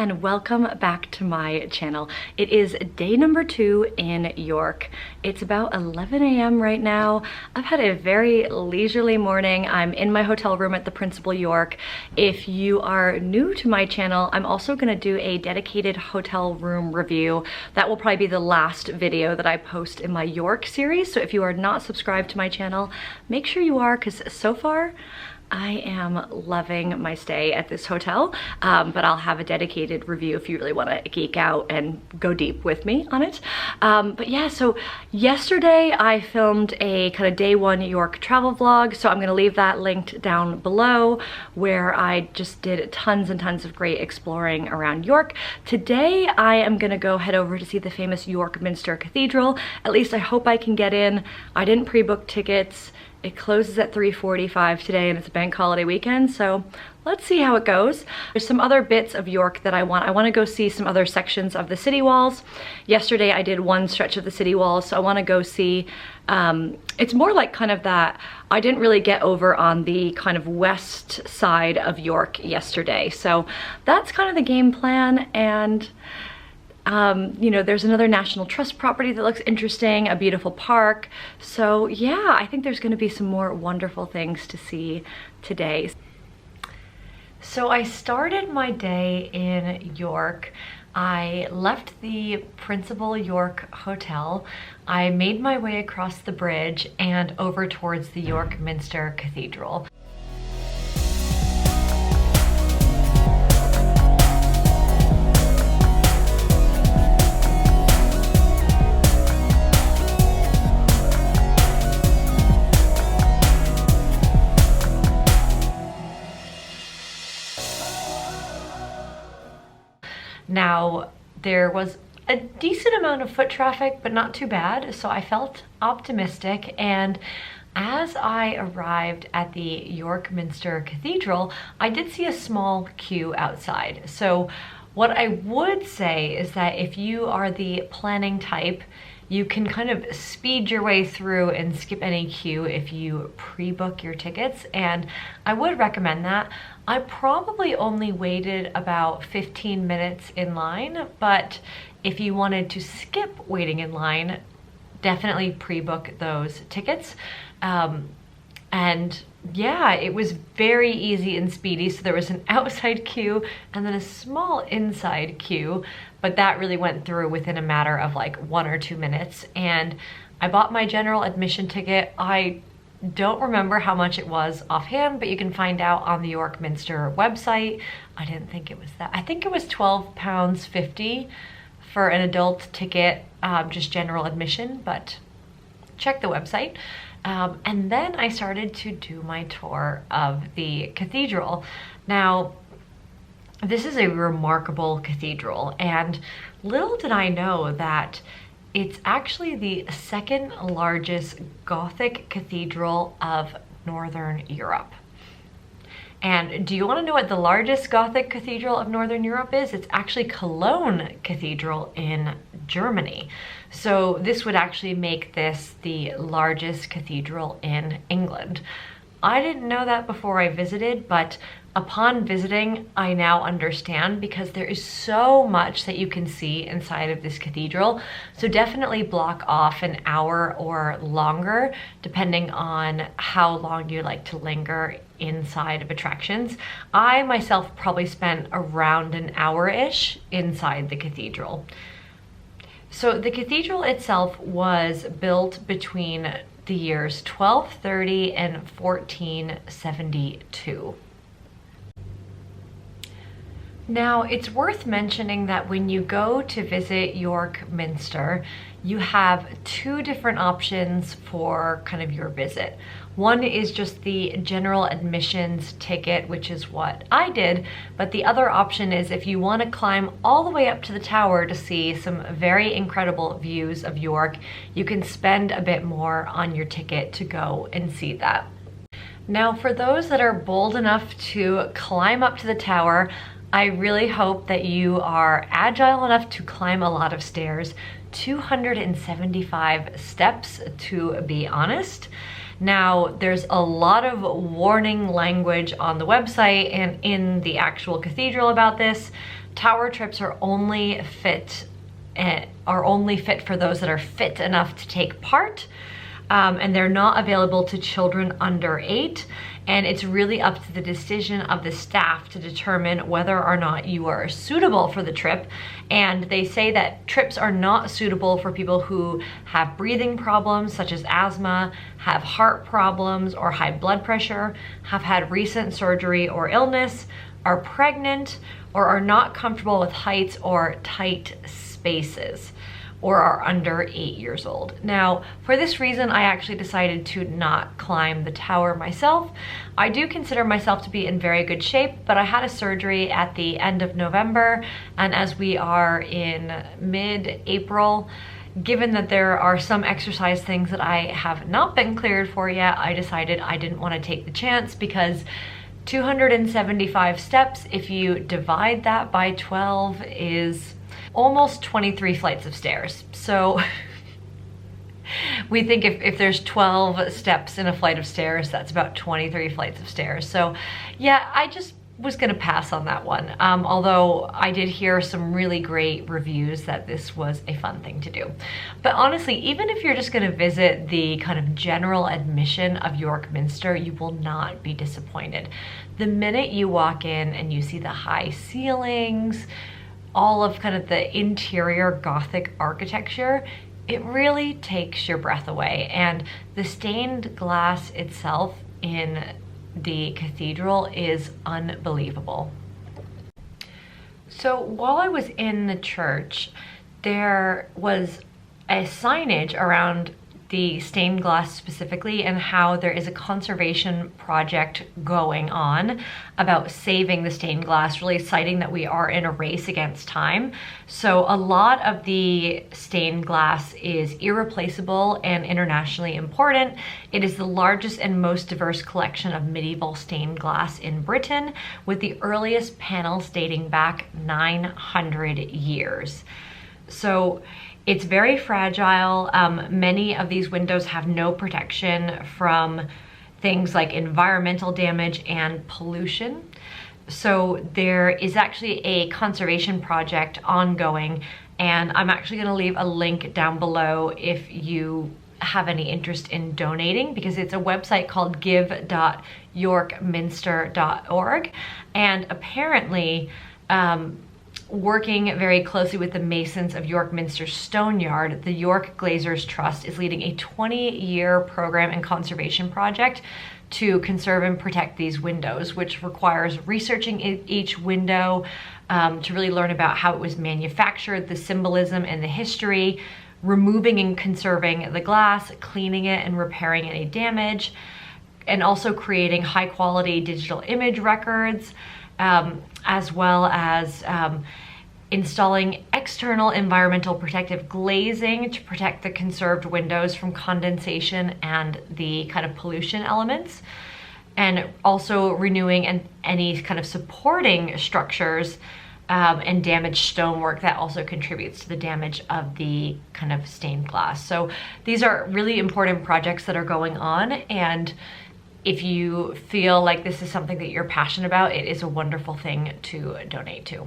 and welcome back to my channel. It is day number 2 in York. It's about 11 a.m. right now. I've had a very leisurely morning. I'm in my hotel room at the Principal York. If you are new to my channel, I'm also going to do a dedicated hotel room review. That will probably be the last video that I post in my York series. So if you are not subscribed to my channel, make sure you are, because so far I am loving my stay at this hotel, but I'll have a dedicated review if you really want to geek out and go deep with me on it. But yeah, so yesterday I filmed a kind of day 1 York travel vlog, so I'm going to leave that linked down below, where I just did tons and tons of great exploring around York. Today I am going to go head over to see the famous York Minster Cathedral. At least I hope I can get in. I didn't pre-book tickets. It closes at 3:45 today and it's a bank holiday weekend, so let's see how it goes. There's some other bits of York that I want to go see some other sections of the city walls. Yesterday I did one stretch of the city walls, so I want to go see, it's more like kind of that, I didn't really get over on the kind of west side of York yesterday. So that's kind of the game plan. And you know, there's another National Trust property that looks interesting, a beautiful park. So yeah, I think there's going to be some more wonderful things to see today. So I started my day in York. I left the Principal York Hotel. I made my way across the bridge and over towards the York Minster Cathedral. Now, there was a decent amount of foot traffic, but not too bad, so I felt optimistic. And as I arrived at the York Minster Cathedral, I did see a small queue outside. So what I would say is that if you are the planning type, you can kind of speed your way through and skip any queue if you pre-book your tickets, and I would recommend that. I probably only waited about 15 minutes in line, but if you wanted to skip waiting in line, definitely pre-book those tickets. And yeah, it was very easy and speedy. So there was an outside queue and then a small inside queue, but that really went through within a matter of like 1 or 2 minutes. And I bought my general admission ticket. I don't remember how much it was offhand, but you can find out on the York Minster website. I didn't think it was that. I think it was £12.50 for an adult ticket, just general admission, but check the website. And then I started to do my tour of the cathedral. Now, this is a remarkable cathedral, and little did I know that it's actually the second largest Gothic cathedral of Northern Europe. And do you want to know what the largest Gothic cathedral of Northern Europe is? It's actually Cologne Cathedral in Germany. So this would actually make this the largest cathedral in England. I didn't know that before I visited, but upon visiting, I now understand, because there is so much that you can see inside of this cathedral. So definitely block off an hour or longer, depending on how long you like to linger inside of attractions. I myself probably spent around an hour-ish inside the cathedral. So the cathedral itself was built between the years 1230 and 1472. Now, it's worth mentioning that when you go to visit York Minster, you have 2 different options for kind of your visit. One is just the general admissions ticket, which is what I did, but the other option is if you want to climb all the way up to the tower to see some very incredible views of York, you can spend a bit more on your ticket to go and see that. Now, for those that are bold enough to climb up to the tower, I really hope that you are agile enough to climb a lot of stairs. 275 steps, to be honest. Now, there's a lot of warning language on the website and in the actual cathedral about this. tower trips are only fit for those that are fit enough to take part. And they're not available to children under 8. And it's really up to the decision of the staff to determine whether or not you are suitable for the trip. And they say that trips are not suitable for people who have breathing problems such as asthma, have heart problems or high blood pressure, have had recent surgery or illness, are pregnant, or are not comfortable with heights or tight spaces, or are under 8 years old. Now, for this reason, I actually decided to not climb the tower myself. I do consider myself to be in very good shape, but I had a surgery at the end of November, and as we are in mid-April, given that there are some exercise things that I have not been cleared for yet, I decided I didn't want to take the chance, because 275 steps, if you divide that by 12, is almost 23 flights of stairs. So we think if there's 12 steps in a flight of stairs, that's about 23 flights of stairs. So yeah, I just was gonna pass on that one. Although I did hear some really great reviews that this was a fun thing to do. But honestly, even if you're just gonna visit the kind of general admission of York Minster, you will not be disappointed. The minute you walk in and you see the high ceilings, all of kind of the interior Gothic architecture, it really takes your breath away. And the stained glass itself in the cathedral is unbelievable. So while I was in the church, there was a signage around the stained glass specifically, and how there is a conservation project going on about saving the stained glass, really citing that we are in a race against time. So a lot of the stained glass is irreplaceable and internationally important. It is the largest and most diverse collection of medieval stained glass in Britain, with the earliest panels dating back 900 years. So it's very fragile. Many of these windows have no protection from things like environmental damage and pollution. So there is actually a conservation project ongoing, and I'm actually going to leave a link down below if you have any interest in donating, because it's a website called give.yorkminster.org, and apparently working very closely with the masons of York Minster Stone Yard, the York Glazers Trust is leading a 20-year program and conservation project to conserve and protect these windows, which requires researching each window to really learn about how it was manufactured, the symbolism and the history, removing and conserving the glass, cleaning it and repairing any damage, and also creating high-quality digital image records, as well as installing external environmental protective glazing to protect the conserved windows from condensation and the kind of pollution elements, and also renewing any kind of supporting structures and damaged stonework that also contributes to the damage of the kind of stained glass. So these are really important projects that are going on, and if you feel like this is something that you're passionate about, it is a wonderful thing to donate to.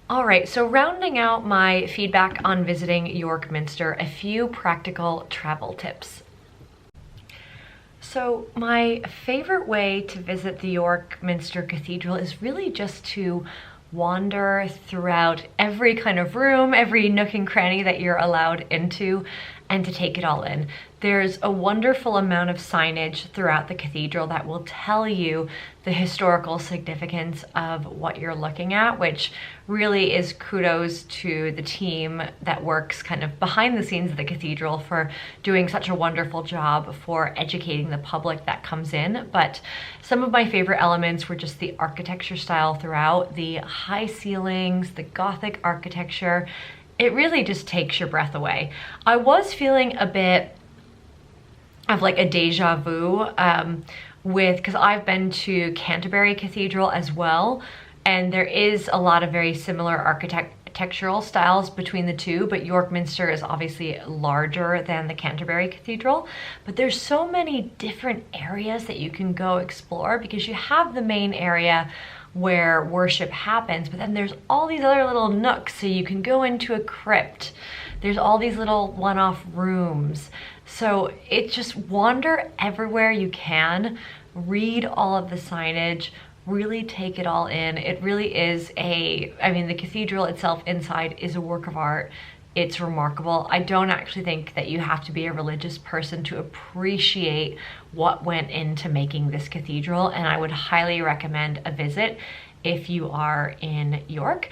All right, so rounding out my feedback on visiting York Minster, a few practical travel tips. So my favorite way to visit the York Minster Cathedral is really just to wander throughout every kind of room, every nook and cranny that you're allowed into, and to take it all in. There's a wonderful amount of signage throughout the cathedral that will tell you the historical significance of what you're looking at, which really is kudos to the team that works kind of behind the scenes of the cathedral for doing such a wonderful job for educating the public that comes in. But some of my favorite elements were just the architecture style throughout, the high ceilings, the Gothic architecture. It really just takes your breath away. I was feeling a bit of like a deja vu because I've been to Canterbury Cathedral as well, and there is a lot of very similar architectural styles between the two, but York Minster is obviously larger than the Canterbury Cathedral. But there's so many different areas that you can go explore, because you have the main area where worship happens, but then there's all these other little nooks. So you can go into a crypt. There's all these little one-off rooms. So it's just wander everywhere you can, read all of the signage, really take it all in. It really is the cathedral itself inside is a work of art. It's remarkable. I don't actually think that you have to be a religious person to appreciate what went into making this cathedral, and I would highly recommend a visit if you are in York.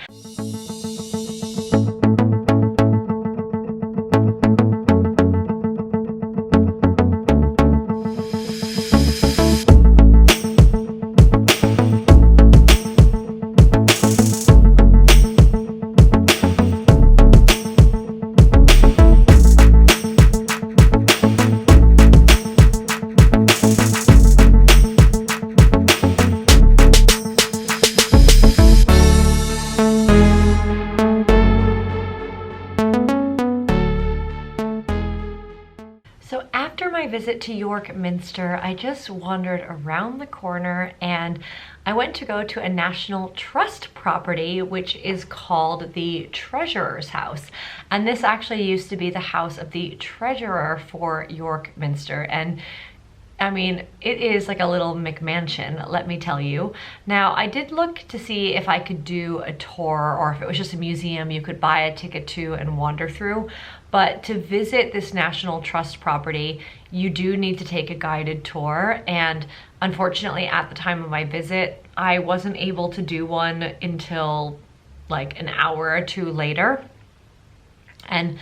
So after my visit to York Minster, I just wandered around the corner and I went to go to a National Trust property, which is called the Treasurer's House. And this actually used to be the house of the treasurer for York Minster. And I mean, it is like a little McMansion, let me tell you. Now, I did look to see if I could do a tour or if it was just a museum you could buy a ticket to and wander through. But to visit this National Trust property, you do need to take a guided tour. And unfortunately, at the time of my visit, I wasn't able to do one until like an hour or two later. And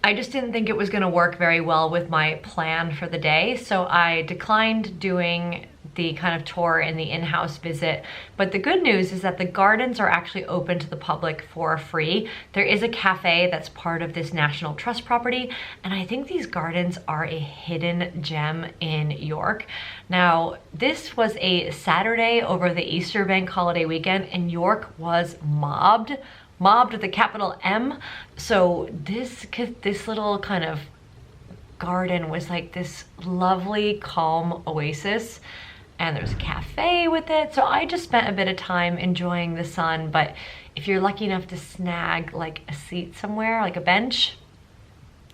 I just didn't think it was gonna work very well with my plan for the day, so I declined doing the kind of tour in the in-house visit. But the good news is that the gardens are actually open to the public for free. There is a cafe that's part of this National Trust property, and I think these gardens are a hidden gem in York. Now, this was a Saturday over the Easter bank holiday weekend, and York was mobbed with a capital M. So this little kind of garden was like this lovely, calm oasis, and there's a cafe with it. So I just spent a bit of time enjoying the sun. But if you're lucky enough to snag like a seat somewhere, like a bench,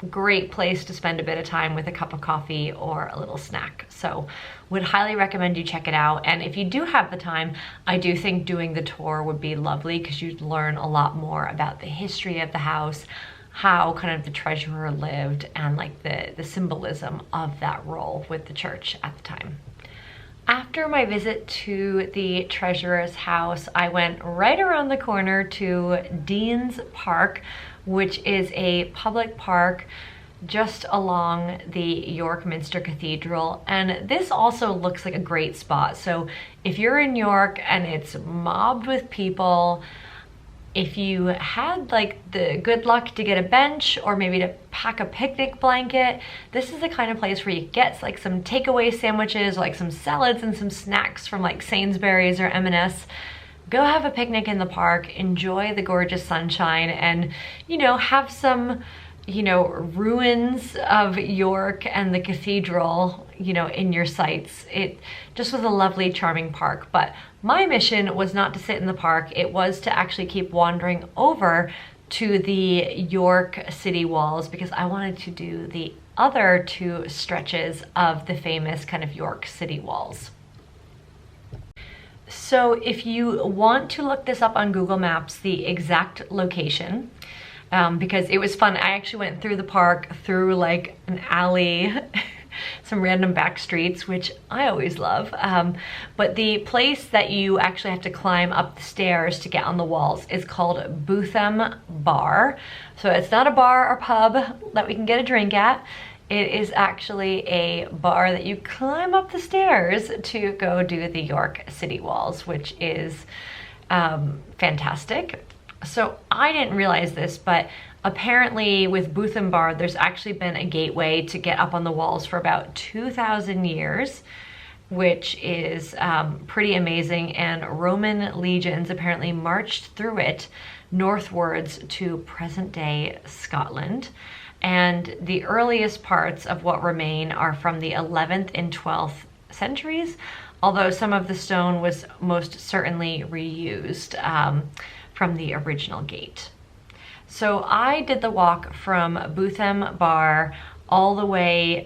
great place to spend a bit of time with a cup of coffee or a little snack. So would highly recommend you check it out. And if you do have the time, I do think doing the tour would be lovely because you'd learn a lot more about the history of the house, how kind of the treasurer lived, and like the symbolism of that role with the church at the time. After my visit to the treasurer's house, I went right around the corner to Dean's Park, which is a public park just along the York Minster Cathedral. And this also looks like a great spot. So if you're in York and it's mobbed with people, if you had like the good luck to get a bench or maybe to pack a picnic blanket, this is the kind of place where you get like some takeaway sandwiches, like some salads and some snacks from like Sainsbury's or M&S. Go have a picnic in the park, enjoy the gorgeous sunshine, and, you know, have some, you know, ruins of York and the cathedral, you know, in your sights. It just was a lovely, charming park. But my mission was not to sit in the park. It was to actually keep wandering over to the York city walls because I wanted to do the other two stretches of the famous kind of York city walls. So if you want to look this up on Google Maps, the exact location, because it was fun. I actually went through the park, through like an alley, some random back streets, which I always love. But the place that you actually have to climb up the stairs to get on the walls is called Bootham Bar. So it's not a bar or pub that we can get a drink at. It is actually a bar that you climb up the stairs to go do the York city walls, which is fantastic. So I didn't realize this, but apparently with Bootham Bar, there's actually been a gateway to get up on the walls for about 2,000 years, which is pretty amazing. And Roman legions apparently marched through it northwards to present-day Scotland. And the earliest parts of what remain are from the 11th and 12th centuries. although some of the stone was most certainly reused from the original gate. So I did the walk from Bootham Bar all the way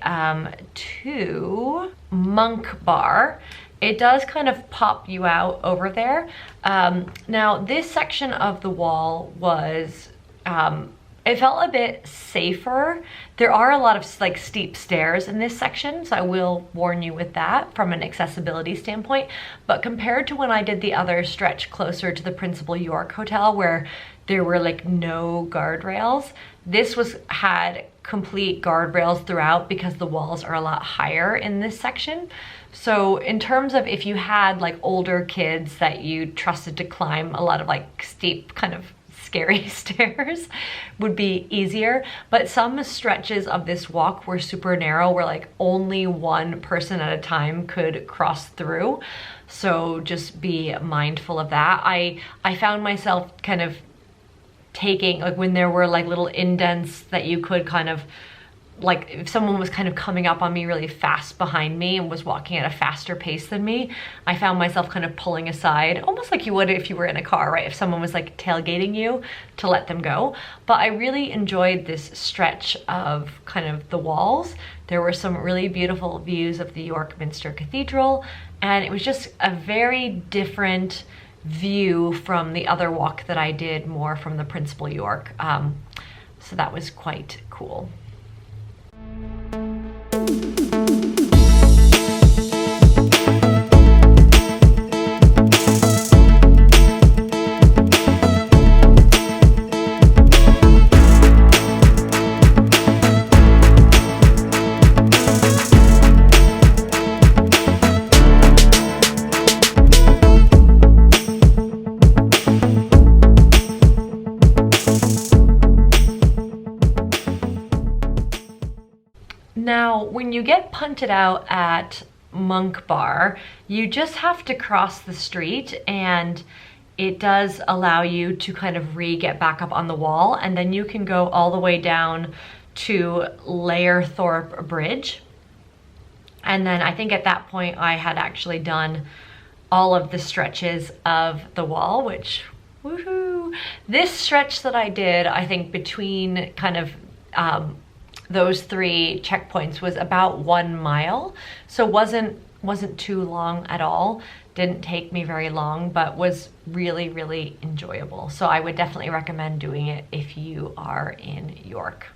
to Monk Bar. It does kind of pop you out over there. Now this section of the wall was, it felt a bit safer. There are a lot of like steep stairs in this section, so I will warn you with that from an accessibility standpoint. But compared to when I did the other stretch closer to the Principal York Hotel where there were like no guardrails, this had complete guardrails throughout because the walls are a lot higher in this section. So in terms of if you had like older kids that you trusted to climb a lot of like steep kind of scary stairs, would be easier. But some stretches of this walk were super narrow where like only one person at a time could cross through. So just be mindful of that. I found myself kind of taking, like when there were like little indents that you could kind of, like if someone was kind of coming up on me really fast behind me and was walking at a faster pace than me, I found myself kind of pulling aside, almost like you would if you were in a car, right? If someone was like tailgating you, to let them go. But I really enjoyed this stretch of kind of the walls. There were some really beautiful views of the York Minster Cathedral, and it was just a very different view from the other walk that I did more from the Principal York. So that was quite cool. Now, when you get punted out at Monk Bar, you just have to cross the street, and it does allow you to kind of get back up on the wall, and then you can go all the way down to Layerthorpe Bridge. And then I think at that point I had actually done all of the stretches of the wall, which, woohoo! This stretch that I did, I think between kind of those three checkpoints was about 1 mile, so wasn't too long at all. Didn't take me very long, but was really, really enjoyable. So I would definitely recommend doing it if you are in York.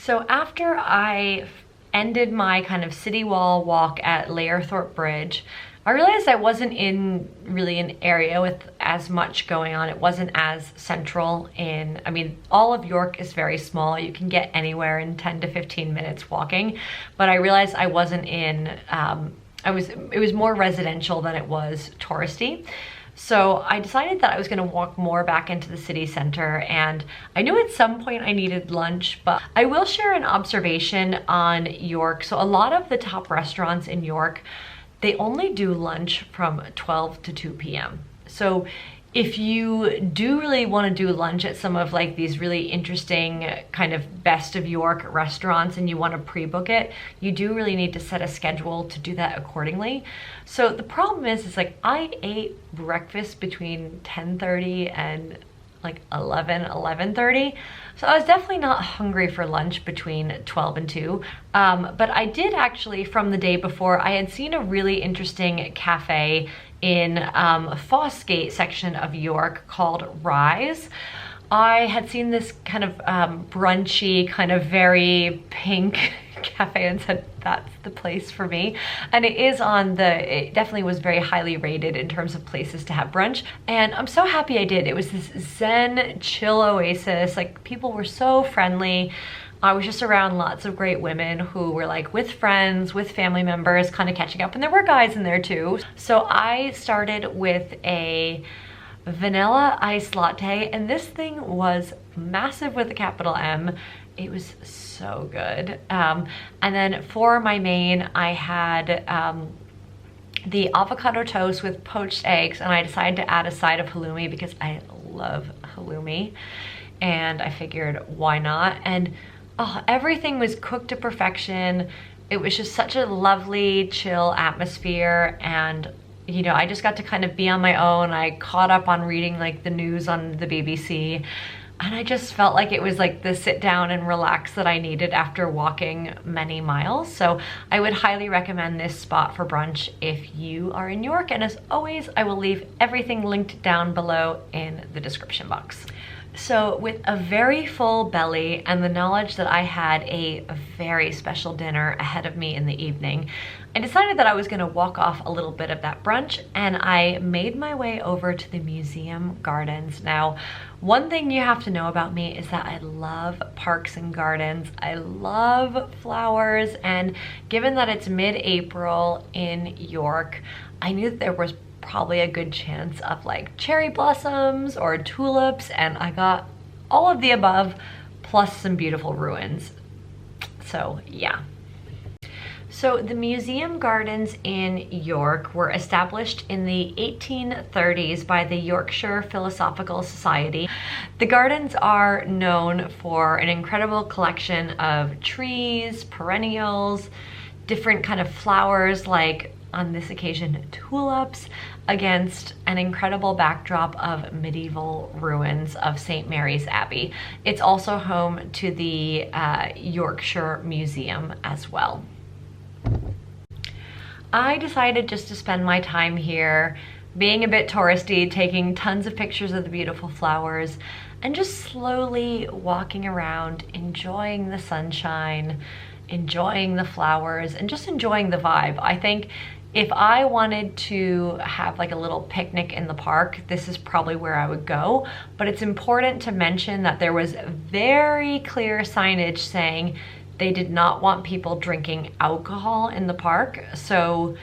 So after I ended my kind of city wall walk at Layerthorpe Bridge, I realized I wasn't in really an area with as much going on. It wasn't as central in, I mean, all of York is very small. You can get anywhere in 10 to 15 minutes walking, but I realized I wasn't in, it was more residential than it was touristy. So I decided that I was gonna walk more back into the city center, and I knew at some point I needed lunch, but I will share an observation on York. So a lot of the top restaurants in York, they only do lunch from 12 to 2 p.m. So if you do really want to do lunch at some of like these really interesting kind of best of York restaurants and you want to pre-book it, you do really need to set a schedule to do that accordingly. So the problem is like I ate breakfast between 10:30 and like 11:30. So I was definitely not hungry for lunch between 12 and 2. But I did actually, from the day before, I had seen a really interesting cafe in Fossgate section of York called Rise. I had seen this kind of brunchy, kind of very pink cafe and said, that's the place for me. And it is it definitely was very highly rated in terms of places to have brunch. And I'm so happy I did. It was this zen chill oasis. Like people were so friendly. I was just around lots of great women who were like with friends, with family members, kind of catching up, and there were guys in there too. So I started with a vanilla iced latte, and this thing was massive with a capital M. It was so good. And then for my main, I had the avocado toast with poached eggs, and I decided to add a side of halloumi because I love halloumi, and I figured why not. And oh, everything was cooked to perfection. It was just such a lovely, chill atmosphere, and you know, I just got to kind of be on my own. I caught up on reading like the news on the BBC, and I just felt like it was like the sit down and relax that I needed after walking many miles. So I would highly recommend this spot for brunch if you are in York. And as always, I will leave everything linked down below in the description box. So with a very full belly and the knowledge that I had a very special dinner ahead of me in the evening, I decided that I was going to walk off a little bit of that brunch, and I made my way over to the museum gardens. Now, one thing you have to know about me is that I love parks and gardens. I love flowers, and given that it's mid-April in York, I knew that there was probably a good chance of like cherry blossoms or tulips, and I got all of the above plus some beautiful ruins. So yeah. So the museum gardens in York were established in the 1830s by the Yorkshire Philosophical Society. The gardens are known for an incredible collection of trees, perennials, different kind of flowers, like on this occasion tulips, against an incredible backdrop of medieval ruins of St. Mary's Abbey. It's also home to the Yorkshire Museum as well. I decided just to spend my time here being a bit touristy, taking tons of pictures of the beautiful flowers, and just slowly walking around, enjoying the sunshine, enjoying the flowers, and just enjoying the vibe. I think if I wanted to have like a little picnic in the park, this is probably where I would go. But it's important to mention that there was very clear signage saying they did not want people drinking alcohol in the park. So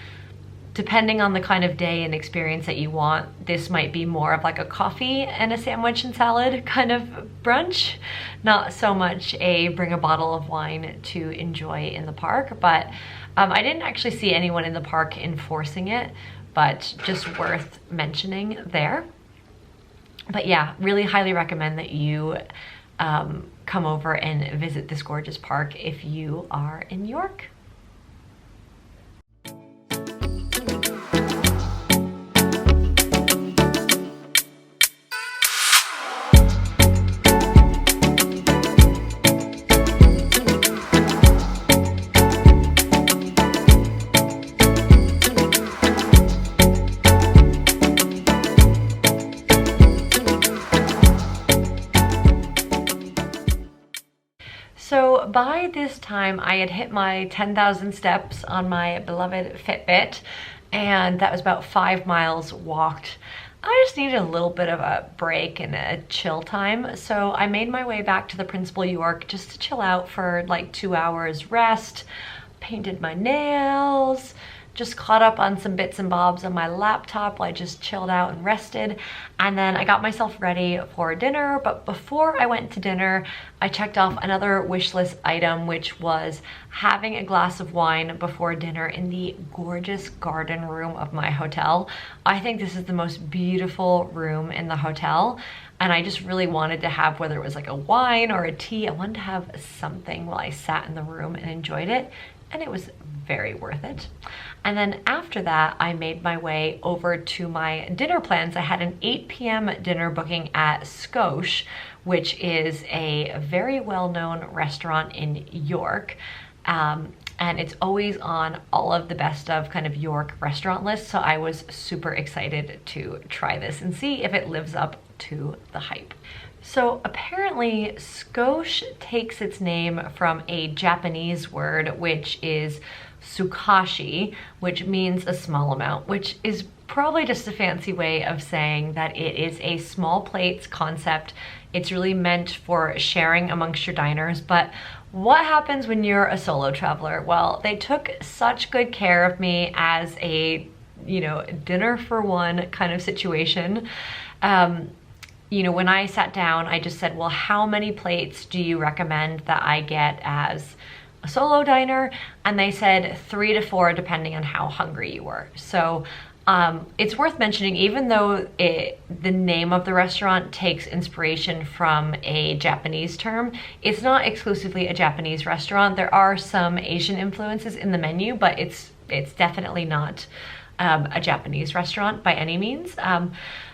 depending on the kind of day and experience that you want, this might be more of like a coffee and a sandwich and salad kind of brunch, not so much a bring a bottle of wine to enjoy in the park. But I didn't actually see anyone in the park enforcing it, but just worth mentioning there. But yeah, really highly recommend that you come over and visit this gorgeous park if you are in York. So by this time I had hit my 10,000 steps on my beloved Fitbit, and that was about 5 miles walked. I just needed a little bit of a break and a chill time. So I made my way back to the Principal York just to chill out for like 2 hours rest, painted my nails, just caught up on some bits and bobs on my laptop while I just chilled out and rested. And then I got myself ready for dinner. But before I went to dinner, I checked off another wish list item, which was having a glass of wine before dinner in the gorgeous garden room of my hotel. I think this is the most beautiful room in the hotel, and I just really wanted to have, whether it was like a wine or a tea, I wanted to have something while I sat in the room and enjoyed it, and it was very worth it. And then after that, I made my way over to my dinner plans. I had an 8 p.m. dinner booking at Skosh, which is a very well-known restaurant in York. And it's always on all of the best of kind of York restaurant lists. So I was super excited to try this and see if it lives up to the hype. So apparently Skosh takes its name from a Japanese word, which is sukashi, which means a small amount, which is probably just a fancy way of saying that it is a small plates concept. It's really meant for sharing amongst your diners, but what happens when you're a solo traveler? Well, they took such good care of me as a, dinner for one kind of situation. When I sat down, I just said, well, how many plates do you recommend that I get as a solo diner? And they said 3 to 4, depending on how hungry you were. So it's worth mentioning, even though the name of the restaurant takes inspiration from a Japanese term, it's not exclusively a Japanese restaurant. There are some Asian influences in the menu, but it's definitely not a Japanese restaurant by any means.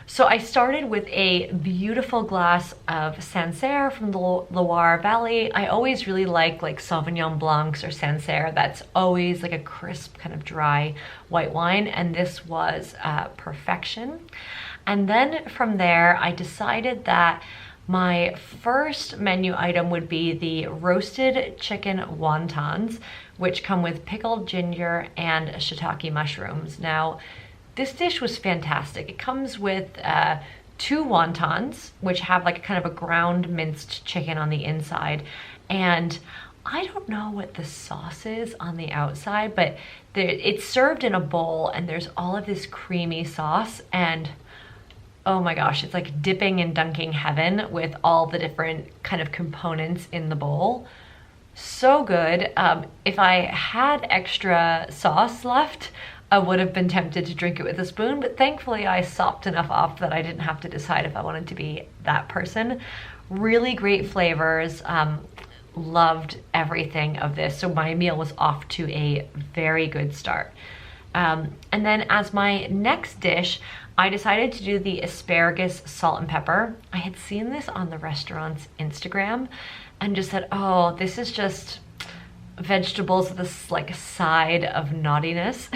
So I started with a beautiful glass of Sancerre from the Loire Valley. I always really like Sauvignon Blancs or Sancerre. That's always like a crisp, kind of dry white wine, and this was perfection. And then from there, I decided that my first menu item would be the roasted chicken wontons, which come with pickled ginger and shiitake mushrooms. Now, this dish was fantastic. It comes with 2 wontons, which have kind of a ground minced chicken on the inside. And I don't know what the sauce is on the outside, but it's served in a bowl and there's all of this creamy sauce, and oh my gosh, it's like dipping and dunking heaven with all the different kind of components in the bowl. So good. If I had extra sauce left, I would have been tempted to drink it with a spoon, but thankfully I sopped enough off that I didn't have to decide if I wanted to be that person. Really great flavors. Loved everything of this. So my meal was off to a very good start. And then as my next dish, I decided to do the asparagus salt and pepper. I had seen this on the restaurant's Instagram and just said, oh, this is just vegetables with this side of naughtiness.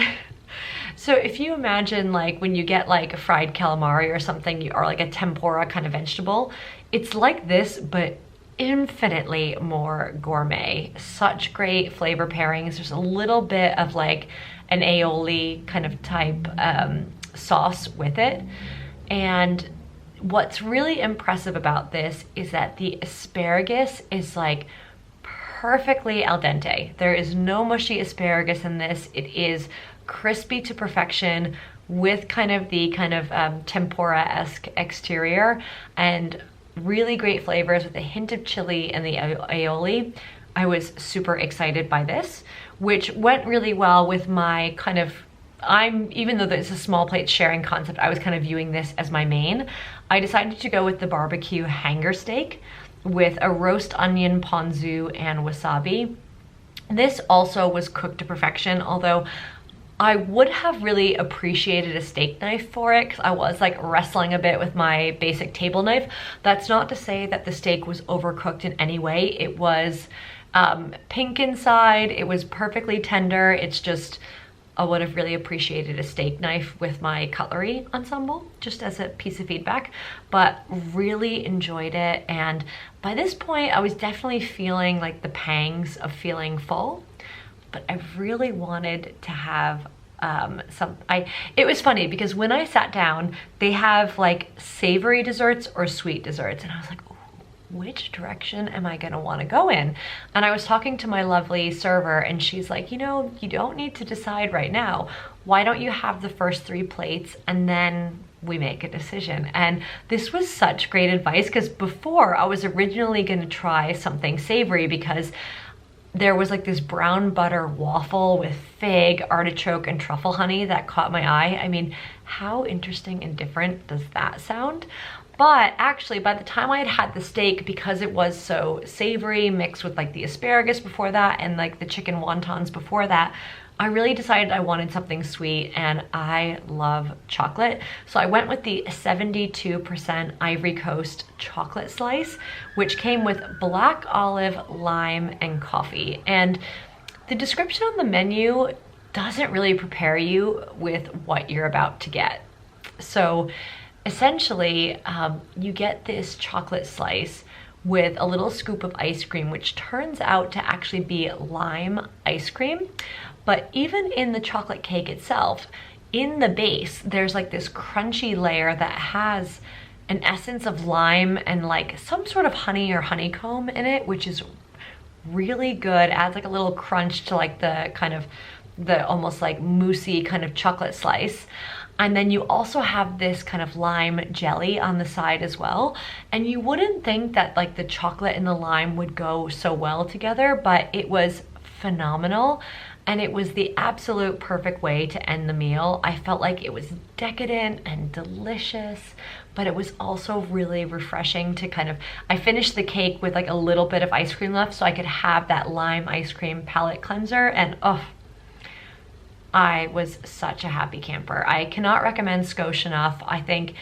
So if you imagine when you get a fried calamari or something, or a tempura kind of vegetable, it's like this, but infinitely more gourmet. Such great flavor pairings. There's a little bit of an aioli kind of type sauce with it. And what's really impressive about this is that the asparagus is perfectly al dente. There is no mushy asparagus in this. It is crispy to perfection with kind of tempura-esque exterior, and really great flavors with a hint of chili and the aioli. I was super excited by this, which went really well with my even though it's a small plate sharing concept, I was kind of viewing this as my main. I decided to go with the barbecue hanger steak with a roast onion, ponzu, and wasabi. This also was cooked to perfection, although I would have really appreciated a steak knife for it, because I was wrestling a bit with my basic table knife. That's not to say that the steak was overcooked in any way. It was pink inside, it was perfectly tender. It's just, I would have really appreciated a steak knife with my cutlery ensemble, just as a piece of feedback, but really enjoyed it. And by this point, I was definitely feeling the pangs of feeling full, but I really wanted to have it was funny because when I sat down, they have savory desserts or sweet desserts, and I was like, which direction am I gonna want to go in? And I was talking to my lovely server, and she's like, you don't need to decide right now. Why don't you have the first 3 plates and then we make a decision? And this was such great advice, because before I was originally gonna try something savory, because there was this brown butter waffle with fig, artichoke, and truffle honey that caught my eye. I mean, how interesting and different does that sound? But actually, by the time I had had the steak, because it was so savory, mixed with the asparagus before that and the chicken wontons before that, I really decided I wanted something sweet, and I love chocolate. So I went with the 72% Ivory Coast chocolate slice, which came with black olive, lime, and coffee. And the description on the menu doesn't really prepare you with what you're about to get. So essentially, you get this chocolate slice with a little scoop of ice cream, which turns out to actually be lime ice cream. But even in the chocolate cake itself, in the base, there's like this crunchy layer that has an essence of lime and like some sort of honey or honeycomb in it, which is really good. Adds like a little crunch to like the kind of the almost like moussey kind of chocolate slice. And then you also have this kind of lime jelly on the side as well. And you wouldn't think that like the chocolate and the lime would go so well together, but it was phenomenal. And it was the absolute perfect way to end the meal. I felt like it was decadent and delicious, but it was also really refreshing to kind of, I finished the cake with like a little bit of ice cream left so I could have that lime ice cream palate cleanser, and oh, I was such a happy camper. I cannot recommend Skosh enough. I think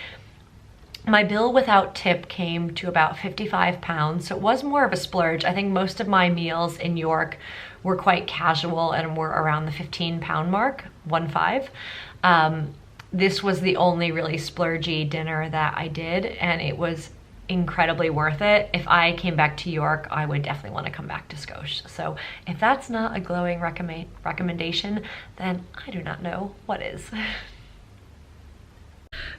my bill without tip came to about 55 pounds, so it was more of a splurge. I think most of my meals in York were quite casual and were around the 15-pound mark, 15. This was the only really splurgy dinner that I did, and it was incredibly worth it. If I came back to York, I would definitely want to come back to Skosh. So if that's not a glowing recommendation, then I do not know what is.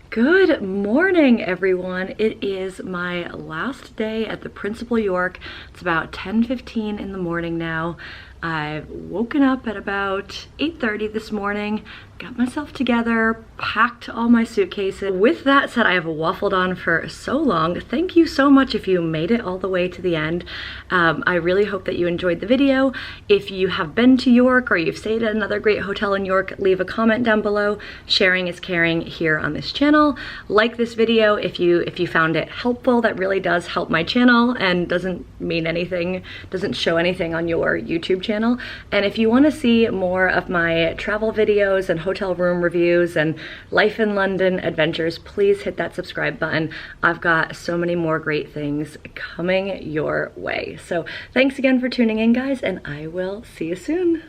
Good morning, everyone. It is my last day at the Principal York. It's about 10:15 in the morning now. I've woken up at about 8:30 this morning, got myself together, packed all my suitcases. With that said, I have waffled on for so long. Thank you so much if you made it all the way to the end. I really hope that you enjoyed the video. If you have been to York or you've stayed at another great hotel in York, leave a comment down below. Sharing is caring here on this channel. Like this video if you found it helpful. That really does help my channel and doesn't mean anything, doesn't show anything on your YouTube channel. And if you want to see more of my travel videos and hotel room reviews and life in London adventures, please hit that subscribe button. I've got so many more great things coming your way. So thanks again for tuning in, guys, and I will see you soon.